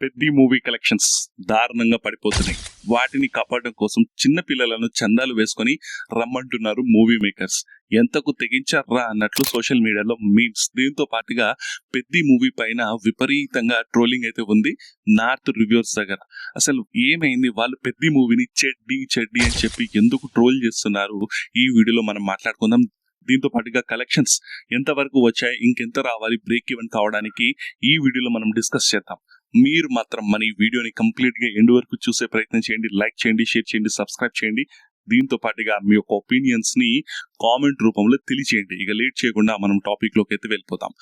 పెద్ద movie collections దారుణంగా పడిపోతున్నాయి. వాటిని కాపాడడం కోసం చిన్న పిల్లలను చందాలు వేసుకొని రమ్మంటున్నారు మూవీ మేకర్స్. ఎంతకు తెగించారా అన్నట్లు సోషల్ మీడియాలో మీమ్స్. దీంతో పాటుగా పెద్ద మూవీ పైన విపరీతంగా ట్రోలింగ్ అయితే ఉంది నార్త్ రివ్యూర్స్ దగ్గర. అసలు ఏమైంది, వాళ్ళు పెద్ద మూవీని చెడ్డి చెడ్డి అని చెప్పి ఎందుకు ట్రోల్ చేస్తున్నారు, ఈ వీడియోలో మనం మాట్లాడుకుందాం. దీంతో పాటుగా కలెక్షన్స్ ఎంతవరకు వచ్చాయి, ఇంకెంత రావాలి బ్రేక్ ఈవెన్ కావడానికి, ఈ వీడియోలో మనం డిస్కస్ చేద్దాం. మీరు మాత్రం మన ఈ వీడియోని కంప్లీట్ గా ఎండ్ వరకు చూసే ప్రయత్నం చేయండి. లైక్ చేయండి, షేర్ చేయండి, సబ్స్క్రైబ్ చేయండి. దీంతో పాటుగా మీ యొక్క ఒపీనియన్స్ ని కామెంట్ రూపంలో తెలియచేయండి. ఇక లేట్ చేయకుండా మనం టాపిక్ లోకి అయితే వెళ్ళిపోతాం.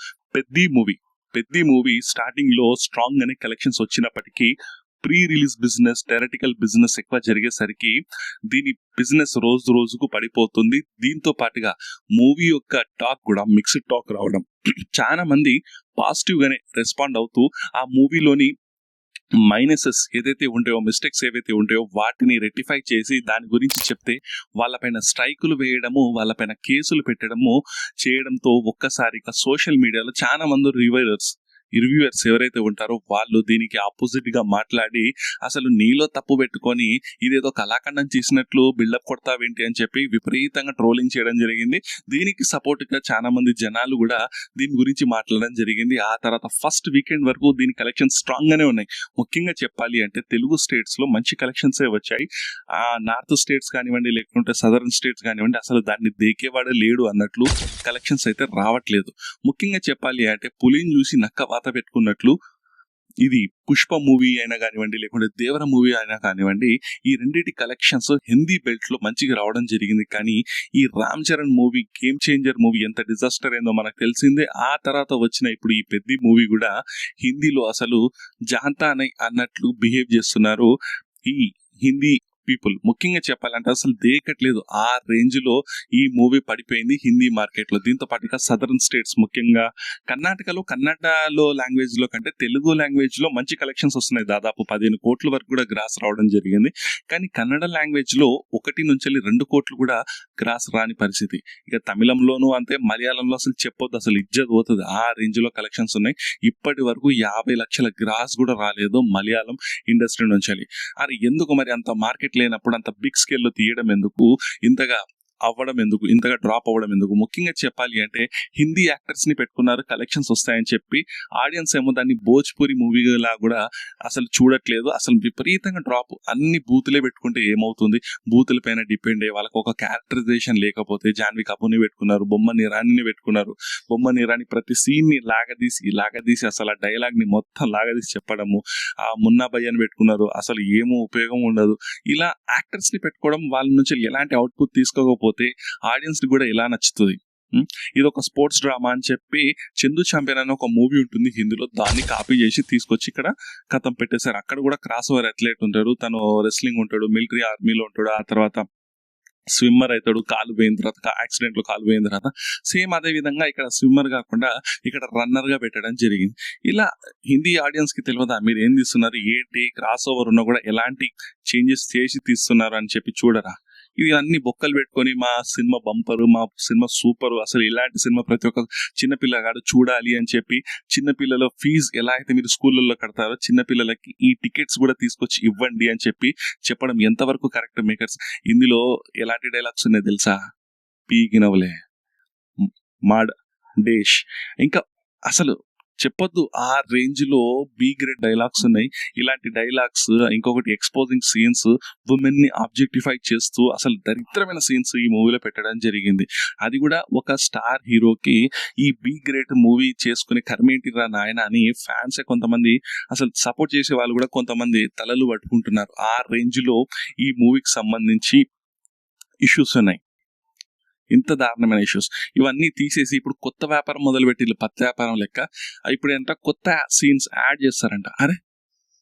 పెద్ద మూవీ స్టార్టింగ్ లో స్ట్రాంగ్ అనే కలెక్షన్స్ వచ్చినప్పటికీ pre release business, theoretical business ఎక్కువ జరిగేసరికి దీని బిజినెస్ రోజు రోజుకు పడిపోతుంది. దీంతో పాటుగా మూవీ యొక్క టాక్ కూడా మిక్స్డ్ టాక్ రావడం, చాలా మంది పాజిటివ్ గానే రెస్పాండ్ అవుతూ ఆ మూవీలోని మైనసెస్ ఏదైతే ఉంటాయో, మిస్టేక్స్ ఏవైతే ఉంటాయో వాటిని రెక్టిఫై చేసి దాని గురించి చెప్తే వాళ్ళపైన స్ట్రైకులు వేయడము, వాళ్ళపైన కేసులు పెట్టడము చేయడంతో ఒక్కసారిగా సోషల్ మీడియాలో చాలా మంది రివ్యూవర్స్ ఎవరైతే ఉంటారో వాళ్ళు దీనికి ఆపోజిట్ గా మాట్లాడి అసలు నీలో తప్పు పెట్టుకొని ఇదేదో కళాఖండం చేసినట్లు బిల్డప్ కొడతావేంటి అని చెప్పి విపరీతంగా ట్రోలింగ్ చేయడం జరిగింది. దీనికి సపోర్ట్ గా చాలా మంది జనాలు కూడా దీని గురించి మాట్లాడడం జరిగింది. ఆ తర్వాత ఫస్ట్ వీకెండ్ వరకు దీని కలెక్షన్స్ స్ట్రాంగ్ గానే ఉన్నాయి. ముఖ్యంగా చెప్పాలి అంటే తెలుగు స్టేట్స్ లో మంచి కలెక్షన్స్ వచ్చాయి. ఆ నార్త్ స్టేట్స్ కానివ్వండి, లేకుంటే సదరన్ స్టేట్స్ కానివ్వండి, అసలు దాన్ని దేకేవాడే లేడు అన్నట్లు కలెక్షన్స్ అయితే రావట్లేదు. ముఖ్యంగా చెప్పాలి అంటే పులిని చూసి నక్క వాత పెట్టుకున్నట్లు ఇది పుష్ప మూవీ అయినా కానివ్వండి, లేకుంటే దేవర మూవీ అయినా కానివ్వండి, ఈ రెండింటి కలెక్షన్స్ హిందీ బెల్ట్ లో మంచిగా రావడం జరిగింది. కానీ ఈ Ram Charan movie, game changer movie ఎంత డిజాస్టర్ అయిందో మనకు తెలిసిందే. ఆ తర్వాత వచ్చిన ఇప్పుడు ఈ పెద్ద మూవీ కూడా హిందీలో అసలు జాంతా అన్నట్లు బిహేవ్ చేస్తున్నారు ఈ హిందీ పీపుల్. ముఖ్యంగా చెప్పాలంటే అసలు దేకట్లేదు, ఆ రేంజ్ లో ఈ మూవీ పడిపోయింది హిందీ మార్కెట్ లో. దీంతో పాటుగా సదరన్ స్టేట్స్, ముఖ్యంగా కన్నడలో లాంగ్వేజ్ లో కంటే తెలుగు లాంగ్వేజ్ లో మంచి కలెక్షన్స్ వస్తున్నాయి. దాదాపు 15 కోట్ల వరకు కూడా గ్రాస్ రావడం జరిగింది. కానీ కన్నడ లాంగ్వేజ్ లో 1 నుంచి 2 కోట్లు కూడా గ్రాస్ రాని పరిస్థితి. ఇక తమిళంలోనూ అంతే, మలయాళంలో అసలు చెప్పొద్దు, అసలు ఇజ్జత్ పోతుంది, ఆ రేంజ్ లో కలెక్షన్స్ ఉన్నాయి. ఇప్పటి వరకు 50 లక్షల గ్రాస్ కూడా రాలేదు మలయాళం ఇండస్ట్రీ నుంచి. అది ఎందుకు మరి, అంత మార్కెట్ లేనప్పుడు అంత బిగ్ స్కేల్ లో తీయడం ఎందుకు, ఇంతగా అవ్వడం ఎందుకు, ఇంతగా డ్రాప్ అవ్వడం ఎందుకు? ముఖ్యంగా చెప్పాలి అంటే హిందీ యాక్టర్స్ ని పెట్టుకున్నారు కలెక్షన్స్ వస్తాయని చెప్పి, ఆడియన్స్ ఏమో దాన్ని భోజ్పురి మూవీలా కూడా అసలు చూడట్లేదు. అసలు విపరీతంగా డ్రాప్. అన్ని బూతులే పెట్టుకుంటే ఏమవుతుంది, బూతుల పైన డిపెండ్ అయ్యి వాళ్ళకి ఒక క్యారెక్టరైజేషన్ లేకపోతే జాన్వీ కపూర్ని పెట్టుకున్నారు, బొమ్మని ఇరానీని పెట్టుకున్నారు. బొమ్మని ఇరానీ ప్రతి సీన్ ని లాగదీసి అసలు ఆ డైలాగ్ ని మొత్తం లాగదీసి చెప్పడము. ఆ మున్నా భయ్యని పెట్టుకున్నారు, అసలు ఏమో ఉపయోగం ఉండదు. ఇలా యాక్టర్స్ ని పెట్టుకోవడం, వాళ్ళ నుంచి ఎలాంటి అవుట్పుట్ తీసుకోకపోతే ఆడియన్స్ ని కూడా ఎలా నచ్చుతుంది? ఇది ఒక స్పోర్ట్స్ డ్రామా అని చెప్పి చందు ఛాంపియన్ అనే ఒక మూవీ ఉంటుంది హిందీలో, దాన్ని కాపీ చేసి తీసుకొచ్చి ఇక్కడ కథం పెట్టేశారు. అక్కడ కూడా క్రాస్ ఓవర్ అథ్లెట్ ఉంటాడు, తను రెస్లింగ్ ఉంటాడు, మిలిటరీ ఆర్మీలో ఉంటాడు, ఆ తర్వాత స్విమ్మర్ అవుతాడు, కాలు పోయిన తర్వాత యాక్సిడెంట్ లో కాలు పోయిన తర్వాత. సేమ్ అదే విధంగా ఇక్కడ స్విమ్మర్ కాకుండా ఇక్కడ రన్నర్ గా పెట్టడం జరిగింది. ఇలా హిందీ ఆడియన్స్ కి తెలియదా మీరు ఏం తీస్తున్నారు, ఏంటి క్రాస్ ఓవర్ ఉన్నా కూడా ఎలాంటి చేంజెస్ చేసి తీస్తున్నారు అని చెప్పి చూడరా? ఇది అన్ని బొక్కలు పెట్టుకొని మా సినిమా బంపరు, మా సినిమా సూపర్, అసలు ఇలాంటి సినిమా ప్రతి ఒక్క చిన్నపిల్లగాడు చూడాలి అని చెప్పి, చిన్నపిల్లల ఫీజు ఎలా అయితే మీరు స్కూళ్ళల్లో కడతారో చిన్నపిల్లలకి ఈ టికెట్స్ కూడా తీసుకొచ్చి ఇవ్వండి అని చెప్పి చెప్పడం ఎంతవరకు కరెక్ట్ మేకర్స్? ఇందులో ఎలాంటి డైలాగ్స్ ఉన్నాయి తెలుసా? పీకినవలే, మాడ్ డేష్, ఇంకా అసలు చెప్పొద్దు, ఆ రేంజ్ లో బి గ్రేడ్ డైలాగ్స్ ఉన్నాయి. ఇలాంటి డైలాగ్స్, ఇంకొకటి ఎక్స్పోజింగ్ సీన్స్, ఉమెన్ ని ఆబ్జెక్టిఫై చేస్తూ అసలు దరిద్రమైన సీన్స్ ఈ మూవీలో పెట్టడం జరిగింది. అది కూడా ఒక స్టార్ హీరోకి ఈ బి గ్రేడ్ మూవీ చేసుకుని కర్మేంటి రా నాయన అని ఫ్యాన్స్ కొంతమంది, అసలు సపోర్ట్ చేసే వాళ్ళు కూడా కొంతమంది తలలు పట్టుకుంటున్నారు. ఆ రేంజ్ లో ఈ మూవీకి సంబంధించి ఇష్యూస్ ఉన్నాయి, ఇంత దారుణమైన ఇష్యూస్. ఇవన్నీ తీసేసి ఇప్పుడు కొత్త వ్యాపారం మొదలుపెట్టి, పత్తి వ్యాపారం లెక్క ఇప్పుడు ఎంత కొత్త సీన్స్ యాడ్ చేస్తారంట. అరే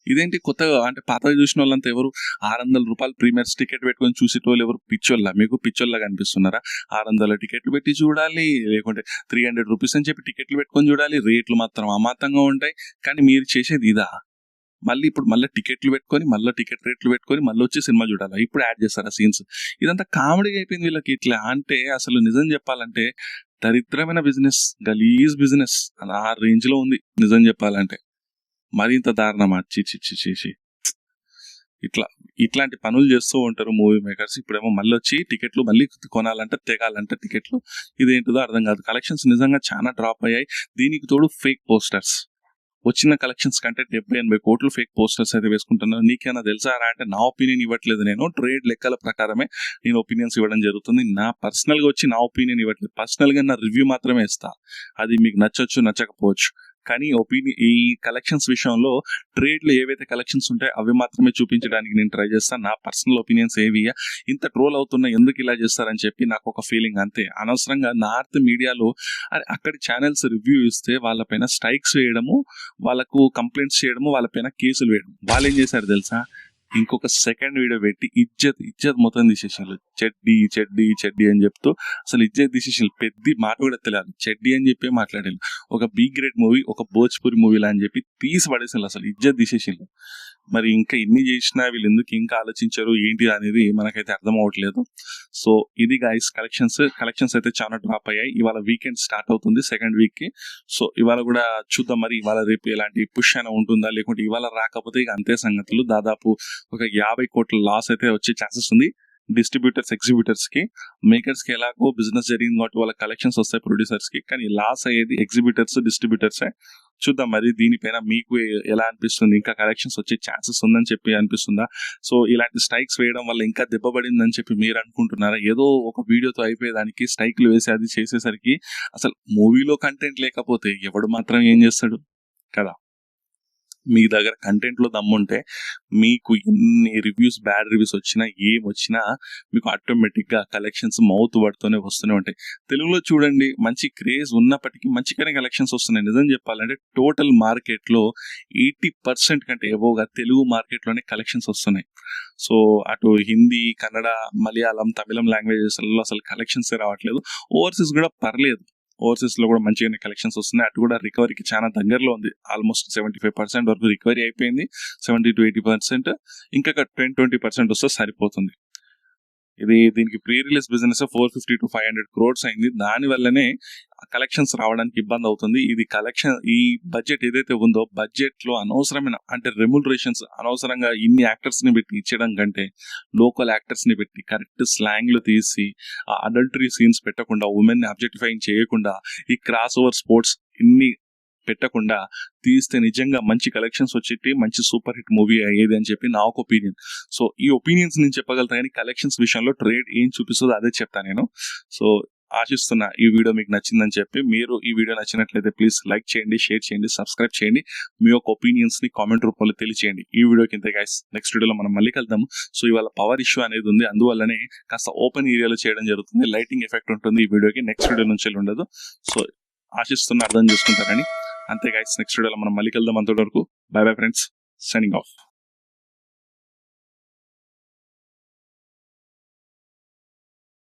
ఇదేంటి కొత్తగా అంటే పాతగా చూసిన వాళ్ళంతా ఎవరు 600 రూపాయలు ప్రీమియర్స్ టికెట్ పెట్టుకొని చూసేటోళ్ళు ఎవరు పిచ్చోళ్ళ? మీకు పిచ్చోళ్ళ కనిపిస్తున్నారా? 600 టికెట్లు పెట్టి చూడాలి, లేకుంటే 300 రూపీస్ అని చెప్పి టికెట్లు పెట్టుకొని చూడాలి. రేట్లు మాత్రం అమాతంగా ఉంటాయి. కానీ మీరు చేసేది ఇదా? మళ్ళీ టికెట్లు పెట్టుకొని, టికెట్ రేట్లు పెట్టుకొని మళ్ళీ వచ్చి సినిమా చూడాలి. ఇప్పుడు యాడ్ చేస్తారా సీన్స్? ఇదంతా కామెడీ అయిపోయింది వీళ్ళకి. ఇట్లా అంటే అసలు నిజం చెప్పాలంటే దరిద్రమైన బిజినెస్, గలీజ్ బిజినెస్ ఆ రేంజ్ లో ఉంది నిజం చెప్పాలంటే. మరింత దారుణమా? చి. ఇట్లాంటి పనులు చేస్తూ ఉంటారు మూవీ మేకర్స్. ఇప్పుడేమో మళ్ళీ వచ్చి టికెట్లు మళ్ళీ కొనాలంటే తెగాలంటే టికెట్లు. ఇదేంటిదో అర్థం కాదు. కలెక్షన్స్ నిజంగా చాలా డ్రాప్ అయ్యాయి. దీనికి తోడు ఫేక్ పోస్టర్స్. వచ్చిన కలెక్షన్స్ కంటే 70-80 కోట్లు ఫేక్ పోస్టర్స్ అయితే వేసుకుంటున్నారు. నీకేనా తెలుసా అంటే నా ఒపీనియన్ ఇవ్వట్లేదు. నేను ట్రేడ్ లెక్కల ప్రకారమే నేను ఒపీనియన్స్ ఇవ్వడం జరుగుతుంది. నా పర్సనల్గా వచ్చి నా ఒపీనియన్ ఇవ్వట్లేదు. పర్సనల్గా నా రివ్యూ మాత్రమే ఇస్తా. అది మీకు నచ్చొచ్చు నచ్చకపోవచ్చు. కానీ ఈ కలెక్షన్స్ విషయంలో ట్రేడ్లో ఏవైతే కలెక్షన్స్ ఉంటాయో అవి మాత్రమే చూపించడానికి నేను ట్రై చేస్తాను. నా పర్సనల్ ఒపీనియన్స్ ఏవి ఇంత ట్రోల్ అవుతున్నా ఎందుకు ఇలా చేస్తారని చెప్పి నాకు ఒక ఫీలింగ్ అంతే. అనవసరంగా నార్త్ మీడియాలో అక్కడి ఛానల్స్ రివ్యూ ఇస్తే వాళ్ళపైన స్ట్రైక్స్ వేయడము, వాళ్ళకు కంప్లైంట్స్ చేయడము, వాళ్ళపైన కేసులు వేయడం. వాళ్ళు ఏం చేశారు తెలుసా? ఇంకొక సెకండ్ వీడియో పెట్టి ఇజ్జత్ మొత్తం తీసేసారు. చెడ్డీ అని చెప్తూ అసలు ఇజ్జత్ తీసేసారు. పెద్ద మాట కూడా తెలియదు. చెడ్డీ అని చెప్పి మాట్లాడారు. ఒక బి గ్రేడ్ మూవీ, ఒక భోజ్పురి మూవీలా అని చెప్పి తీసి పడేసారు. అసలు ఇజ్జత్ తీసేసారు. మరి ఇంకా ఎన్ని చేసినా వీళ్ళు ఎందుకు ఇంకా ఆలోచించారు ఏంటి అనేది మనకైతే అర్థం అవ్వట్లేదు. సో ఇది గైస్ కలెక్షన్స్ అయితే చాలా డ్రాప్ అయ్యాయి. ఇవాళ వీకెండ్ స్టార్ట్ అవుతుంది సెకండ్ వీక్ కి. సో ఇవాళ కూడా చూద్దాం మరి ఇవాళ రేపు ఎలాంటి పుష్ అయినా ఉంటుందా, లేకుంటే ఇవాళ రాకపోతే ఇక అంతే సంగతులు. దాదాపు ఒక 50 కోట్ల లాస్ అయితే వచ్చే ఛాన్సెస్ ఉంది. డిస్ట్రిబ్యూటర్స్, ఎగ్జిబ్యూటర్స్ కి, మేకర్స్ కి ఎలాగో బిజినెస్ జరిగింది కాబట్టి వాళ్ళ కలెక్షన్స్ వస్తాయి ప్రొడ్యూసర్స్ కి. కానీ లాస్ అయ్యేది ఎగ్జిబ్యూటర్స్, డిస్ట్రిబ్యూటర్సే. చూద్దాం మరి దీనిపైన మీకు ఎలా అనిపిస్తుంది. ఇంకా కలెక్షన్స్ వచ్చే ఛాన్సెస్ ఉందని చెప్పి అనిపిస్తుందా? సో ఇలాంటి స్ట్రైక్స్ వేయడం వల్ల ఇంకా దెబ్బపడిందని చెప్పి మీరు అనుకుంటున్నారా? ఏదో ఒక వీడియోతో అయిపోయేదానికి స్ట్రైక్లు వేసి అది చేసేసరికి అసలు మూవీలో కంటెంట్ లేకపోతే ఎవడు మాత్రం ఏం చేస్తాడు కదా? మీ దగ్గర కంటెంట్లో దమ్ముంటే మీకు ఎన్ని రివ్యూస్, బ్యాడ్ రివ్యూస్ వచ్చినా ఏమొచ్చినా మీకు ఆటోమేటిక్గా కలెక్షన్స్ మౌత్ పడుతూనే వస్తూనే ఉంటాయి. తెలుగులో చూడండి మంచి క్రేజ్ ఉన్నప్పటికీ మంచిగానే కలెక్షన్స్ వస్తున్నాయి. నిజం చెప్పాలంటే టోటల్ మార్కెట్లో 80% కంటే ఎబోగా తెలుగు మార్కెట్లోనే కలెక్షన్స్ వస్తున్నాయి. సో అటు హిందీ, కన్నడ, మలయాళం, తమిళం లాంగ్వేజెస్లలో అసలు కలెక్షన్స్ రావట్లేదు. ఓవర్సీస్ కూడా పర్లేదు. ఓవర్సీస్ లో కూడా మంచిగానే కలెక్షన్స్ వస్తున్నాయి. అటు కూడా రికవరీకి చాలా దగ్గరలో ఉంది. ఆల్మోస్ట్ 75% వరకు రికవరీ అయిపోయింది. 70-80%. ఇంకా 10-20% వస్తే సరిపోతుంది. దీనికి ప్రీ రిలీజ్ బిజినెస్ 450-500 crores అయింది. దాని వల్లనే కలెక్షన్స్ రావడానికి ఇబ్బంది అవుతుంది. ఈ బడ్జెట్ ఏదైతే ఉందో బడ్జెట్ లో అనవసరమైన అంటే రెమ్యునరేషన్స్ అనవసరంగా ఇన్ని యాక్టర్స్ ని పెట్టి ఇచ్చడం కంటే లోకల్ యాక్టర్స్ ని పెట్టి కరెక్ట్ స్లాంగ్లు తీసి అడల్టరీ సీన్స్ పెట్టకుండా, ఉమెన్ ని అబ్జెక్టిఫైయింగ్ చేయకుండా, ఈ క్రాస్ ఓవర్ స్పోర్ట్స్ ఇన్ని పెట్టకుండా తీస్తే నిజంగా మంచి కలెక్షన్స్ వచ్చేటి మంచి సూపర్ హిట్ మూవీ అయ్యేది అని చెప్పి నా ఒక ఒపీనియన్. సో ఈ ఒపీనియన్స్ నేను చెప్పగలుగుతా కానీ కలెక్షన్స్ విషయంలో ట్రేడ్ ఏం చూపిస్తుందో అదే చెప్తాను నేను. సో ఆశిస్తున్నా ఈ వీడియో మీకు నచ్చిందని చెప్పి. మీరు ఈ వీడియో నచ్చినట్లయితే ప్లీజ్ లైక్ చేయండి, షేర్ చేయండి, సబ్స్క్రైబ్ చేయండి. మీ యొక్క ఒపీనియన్స్ ని కామెంట్ రూపంలో తెలియచేయండి. ఈ వీడియోకి ఇంతే గైస్. నెక్స్ట్ వీడియోలో మనం మళ్ళీ కలుద్దాము. సో ఇవాళ పవర్ ఇష్యూ అనేది ఉంది, అందువల్లనే కాస్త ఓపెన్ ఏరియాలో చేయడం జరుగుతుంది. లైటింగ్ ఎఫెక్ట్ ఉంటుంది ఈ వీడియోకి. నెక్స్ట్ వీడియో నుంచి ఉండదు. సో ఆశిస్తున్నా అర్థం చేసుకుంటారని. అంతే గైస్, నెక్స్ట్ వీడియోలో మనం మళ్ళీ కలుద్దాం. అంతవరకు by bye friends, signing off.